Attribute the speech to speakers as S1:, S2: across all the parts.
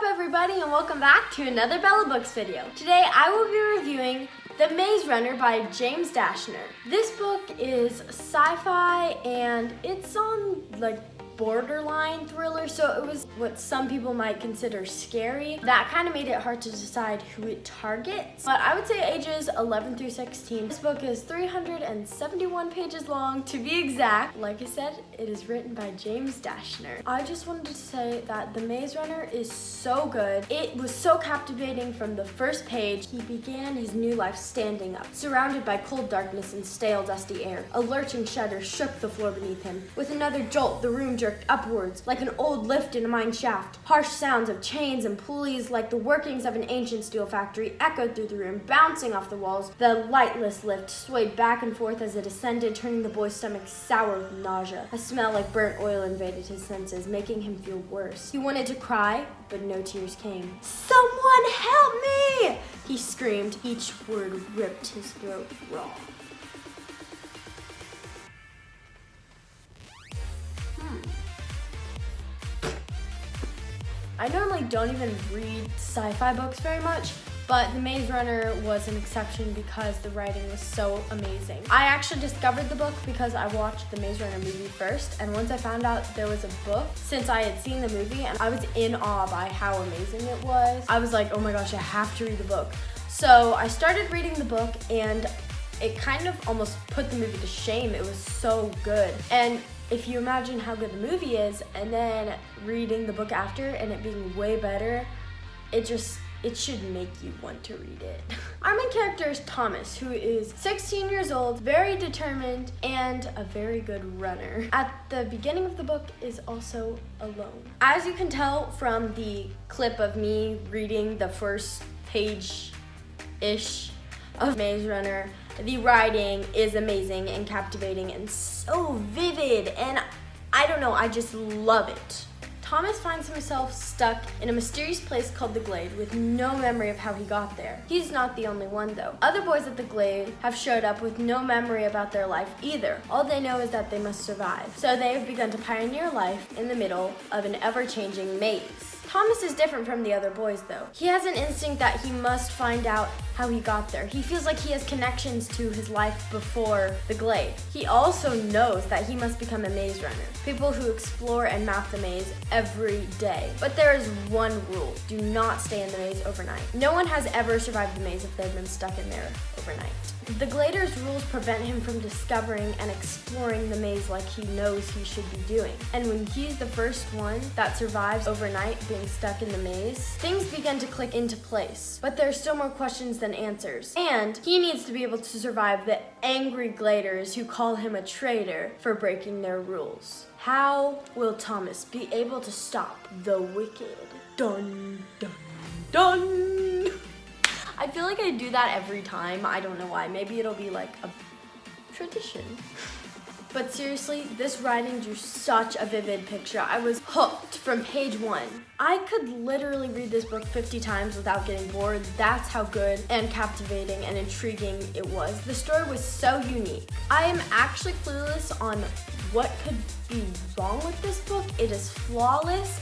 S1: everybody, and welcome back to another BellaBooks video. Today I will be reviewing The Maze Runner by James Dashner. This book is sci-fi and it's on borderline thriller, so it was what some people might consider scary. That kind of made it hard to decide who it targets, but I would say ages 11 through 16. This book is 371 pages long to be exact. Like I said, it is written by James Dashner. I just wanted to say that The Maze Runner is so good. It was so captivating from the first page. He began his new life standing up, surrounded by cold darkness and stale, dusty air. A lurching shudder shook the floor beneath him. With another jolt, the room jerked upwards like an old lift in a mine shaft. Harsh sounds of chains and pulleys like the workings of an ancient steel factory echoed through the room, bouncing off the walls. The lightless lift swayed back and forth as it ascended, turning the boy's stomach sour with nausea. A smell like burnt oil invaded his senses, making him feel worse. He wanted to cry, but no tears came. "Someone help me!" he screamed. Each word ripped his throat raw. I normally don't even read sci-fi books very much, but The Maze Runner was an exception because the writing was so amazing. I actually discovered the book because I watched the Maze Runner movie first, and once I found out there was a book, since I had seen the movie, and I was in awe by how amazing it was, I was like, oh my gosh, I have to read the book. So I started reading the book, and it kind of almost put the movie to shame. It was so good. And if you imagine how good the movie is and then reading the book after and it being way better, it should make you want to read it. Our main character is Thomas, who is 16 years old, very determined, and a very good runner. At the beginning of the book is also alone. As you can tell from the clip of me reading the first page-ish of Maze Runner, the writing is amazing and captivating and so vivid, and I don't know, I just love it. Thomas finds himself stuck in a mysterious place called the Glade with no memory of how he got there. He's not the only one though. Other boys at the Glade have showed up with no memory about their life either. All they know is that they must survive. So they have begun to pioneer life in the middle of an ever-changing maze. Thomas is different from the other boys though. He has an instinct that he must find out how he got there. He feels like he has connections to his life before the Glade. He also knows that he must become a maze runner. People who explore and map the maze every day. But there is one rule: do not stay in the maze overnight. No one has ever survived the maze if they've been stuck in there overnight. The Glader's rules prevent him from discovering and exploring the maze like he knows he should be doing. And when he's the first one that survives overnight being stuck in the maze, things begin to click into place. But there are still more questions than answers. And he needs to be able to survive the angry Gladers who call him a traitor for breaking their rules. How will Thomas be able to stop the wicked? Dun, dun, dun! I feel like I do that every time. I don't know why. Maybe it'll be like a tradition. But seriously, this writing drew such a vivid picture. I was hooked from page one. I could literally read this book 50 times without getting bored. That's how good and captivating and intriguing it was. The story was so unique. I am actually clueless on what could be wrong with this book. It is flawless,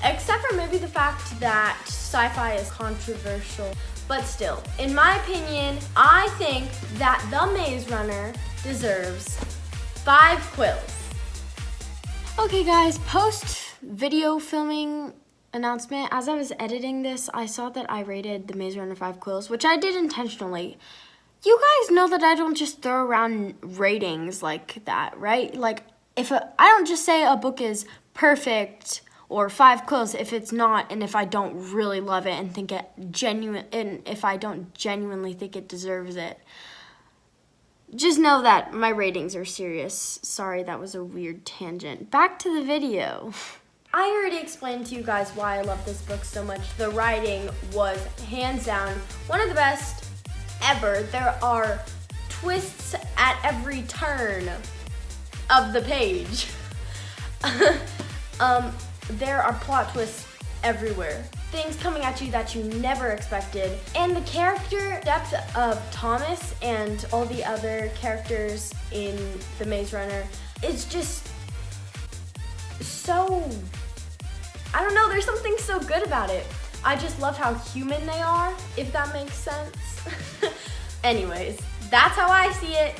S1: except for maybe the fact that sci-fi is controversial. But still, in my opinion, I think that The Maze Runner deserves 5 quills. Okay guys, post-video filming announcement, as I was editing this, I saw that I rated The Maze Runner 5 quills, which I did intentionally. You guys know that I don't just throw around ratings like that, right? Like, I don't just say a book is perfect or 5 quills if it's not, and if I don't really love it and think it genuine, and if I don't genuinely think it deserves it. Just know that my ratings are serious. Sorry, that was a weird tangent. Back to the video. I already explained to you guys why I love this book so much. The writing was hands down one of the best ever. There are twists at every turn of the page. There are plot twists everywhere. Things coming at you that you never expected. And the character depth of Thomas and all the other characters in The Maze Runner is just so, I don't know, there's something so good about it. I just love how human they are, if that makes sense. Anyways, that's how I see it.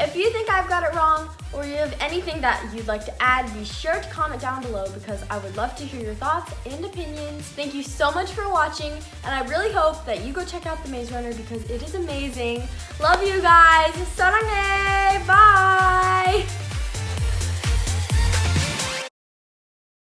S1: If you think I've got it wrong, or you have anything that you'd like to add, be sure to comment down below because I would love to hear your thoughts and opinions. Thank you so much for watching, and I really hope that you go check out the Maze Runner because it is amazing. Love you guys. 사랑해. Bye.